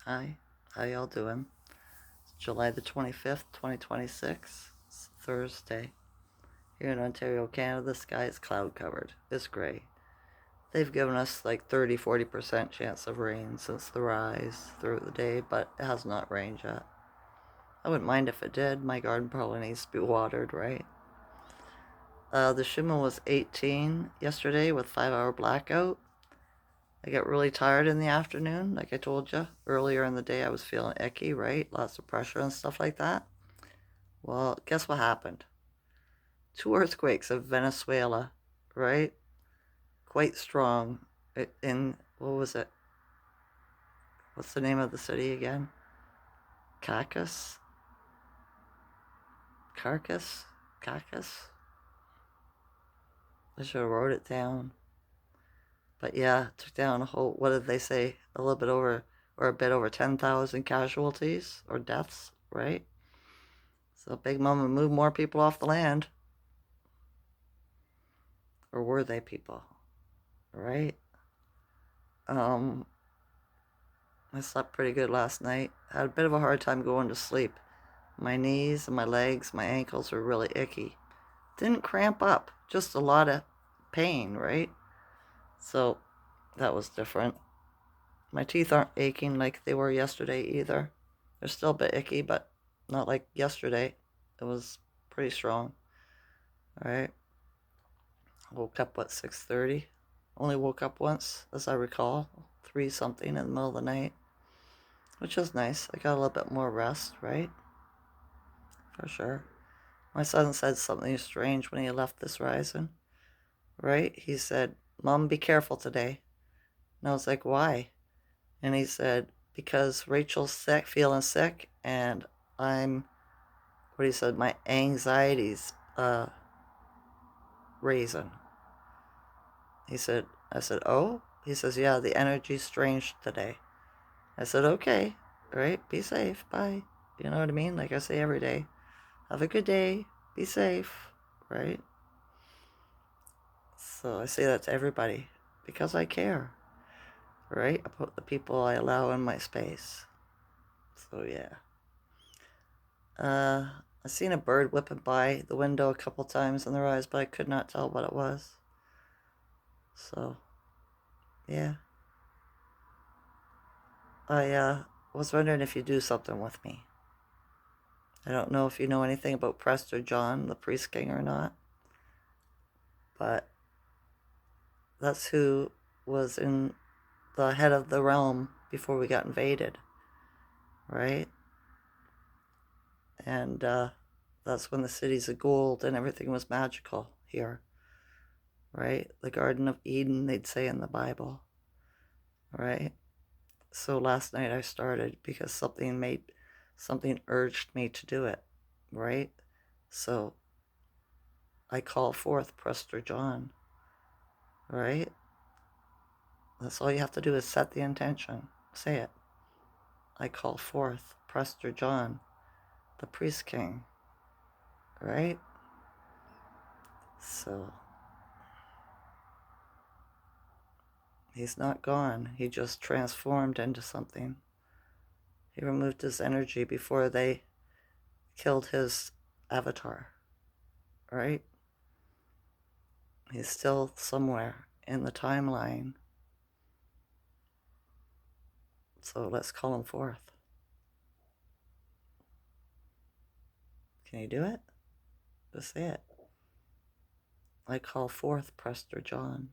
Hi, how y'all doing? It's July the 25th, 2026. It's Thursday. Here in Ontario, Canada, the sky is cloud covered. It's gray. They've given us like 30-40% chance of rain since the rise through the day, but it has not rained yet. I wouldn't mind if it did. My garden probably needs to be watered, right? The Schuman was 18 yesterday with 5-hour blackout. I get really tired in the afternoon, like I told you. Earlier in the day, I was feeling icky, right? Lots of pressure and stuff like that. Well, guess what happened? Two earthquakes of Venezuela, right? Quite strong. In, what was it? What's the name of the city again? Caracas? Caracas? Caracas? I should have wrote it down. But yeah, took down a whole, what did they say? A little bit over, or a bit over 10,000 casualties or deaths, right? So Big Mama moved more people off the land. Or were they people? Right? Um, I slept pretty good last night. Had a bit of a hard time going to sleep. My knees and my legs, my ankles were really icky. Didn't cramp up, just a lot of pain, right? So that was different. My teeth aren't aching like they were yesterday either. They're still a bit icky, but not like yesterday. It was pretty strong. All right. Woke up at 6:30. Only woke up once, as I recall, 3 something in the middle of the night, which is nice. I got a little bit more rest, right? For sure. My son said something strange when he left this rising, right? He said, "Mom, be careful today." And I was like, "Why?" And he said, "Because Rachel's sick, feeling sick, and I'm," what he said, "my anxiety's raising." He said, I said, "Oh?" He says, "Yeah, the energy's strange today." I said, "Okay, all right, be safe, bye." You know what I mean? Like I say every day, have a good day, be safe, right? So I say that to everybody because I care, right? About the people I allow in my space. So yeah. I seen a bird whipping by the window a couple times in the rise, but I could not tell what it was. So yeah. I was wondering if you'd do something with me. I don't know if you know anything about Prester John, the priest king, or not, but that's who was in the head of the realm before we got invaded, right? And that's when the cities of gold and everything was magical here, right? The Garden of Eden, they'd say in the Bible, right? So last night I started because something urged me to do it, right? So I call forth Prester John, right? That's all you have to do is set the intention. Say it. I call forth Prester John, the priest king, right? So he's not gone. He just transformed into something. He removed his energy before they killed his avatar, right? He's still somewhere in the timeline. So let's call him forth. Can you do it? Just say it. I call forth Prester John.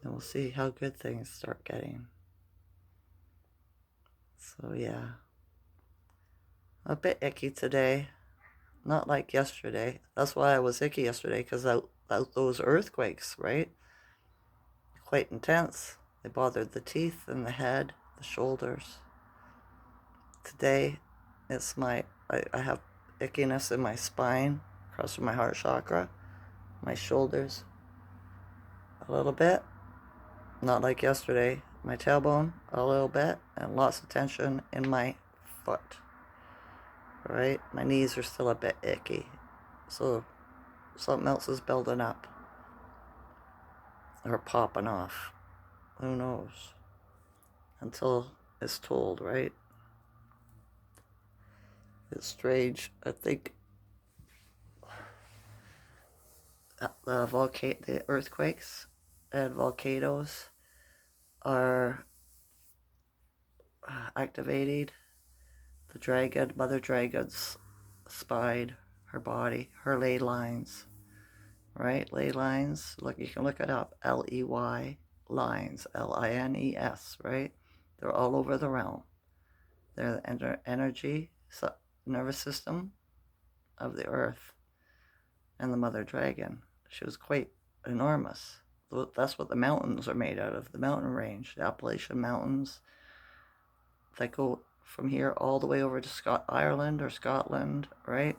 And we'll see how good things start getting. So yeah. A bit icky today. Not like yesterday. That's why I was icky yesterday, because those earthquakes, right? Quite intense. They bothered the teeth and the head, the shoulders. Today, it's I have ickiness in my spine, across from my heart chakra, my shoulders, a little bit. Not like yesterday. My tailbone, a little bit, and lots of tension in my foot. Right? My knees are still a bit icky. So something else is building up or popping off. Who knows? until it's told, right? It's strange. I think the earthquakes and volcanoes are activating the dragon, Mother Dragon's spine, her body, her ley lines, right? Ley lines. Look, you can look it up. Ley lines, lines, right? They're all over the realm. They're the energy, nervous system of the earth and the Mother Dragon. She was quite enormous. That's what the mountains are made out of, the mountain range, the Appalachian Mountains that go from here all the way over to Ireland or Scotland, right?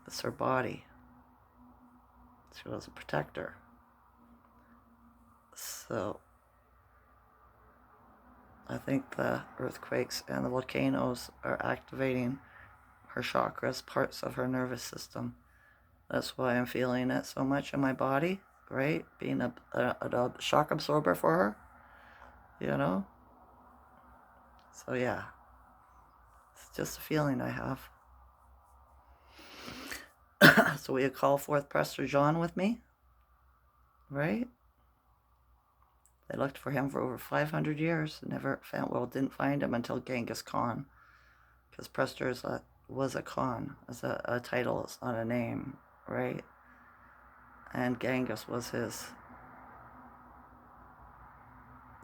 It's her body. She was a protector. So I think the earthquakes and the volcanoes are activating her chakras, parts of her nervous system. That's why I'm feeling it so much in my body, right? Being a shock absorber for her, you know? So yeah, it's just a feeling I have. So will you call forth Prester John with me, right? They looked for him for over 500 years, never found, well, didn't find him until Genghis Khan, because Prester was a Khan, as a title, it's not a name, right? And Genghis was his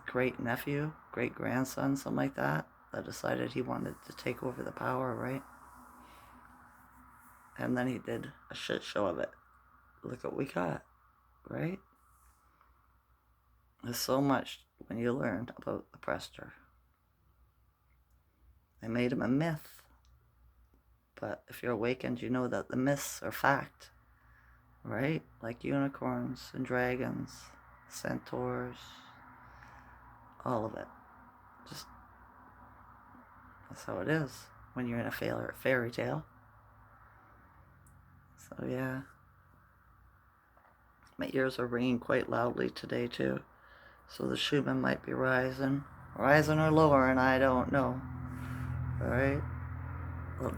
great nephew, great grandson, something like that decided he wanted to take over the power, right? And then he did a shit show of it. Look what we got, right? There's so much when you learn about the Prester. They made him a myth. But if you're awakened, you know that the myths are fact, right? Like unicorns and dragons, centaurs, all of it. Just, that's how it is when you're in a fairy tale. So yeah. My ears are ringing quite loudly today too. So the Schuman might be rising or lower, and I don't know. Alright?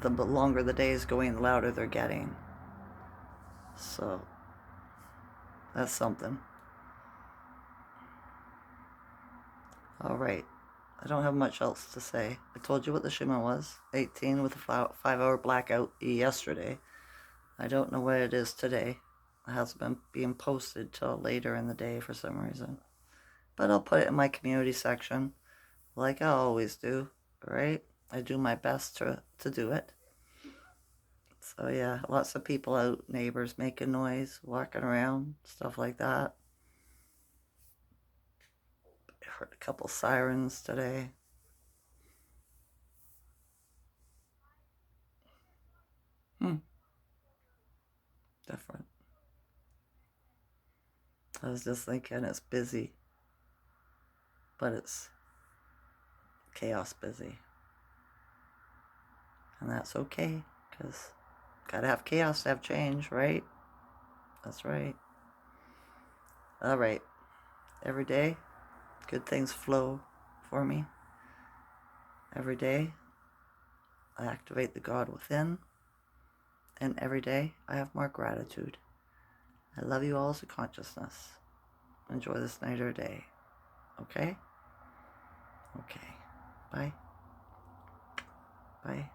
The longer the day is going, the louder they're getting. So, that's something. Alright. I don't have much else to say. I told you what the Schuman was. 18 with a 5-hour blackout yesterday. I don't know what it is today. It hasn't been being posted till later in the day for some reason. But I'll put it in my community section, like I always do, right? I do my best to do it. So yeah, lots of people out, neighbors making noise, walking around, stuff like that. I heard a couple sirens today. Different. I was just thinking it's busy, but it's chaos busy. And that's okay, because gotta have chaos to have change, right? That's right. All right. Every day, good things flow for me. Every day, I activate the God within. And every day, I have more gratitude. I love you all as a consciousness. Enjoy this night or day. Okay? Okay. Bye. Bye.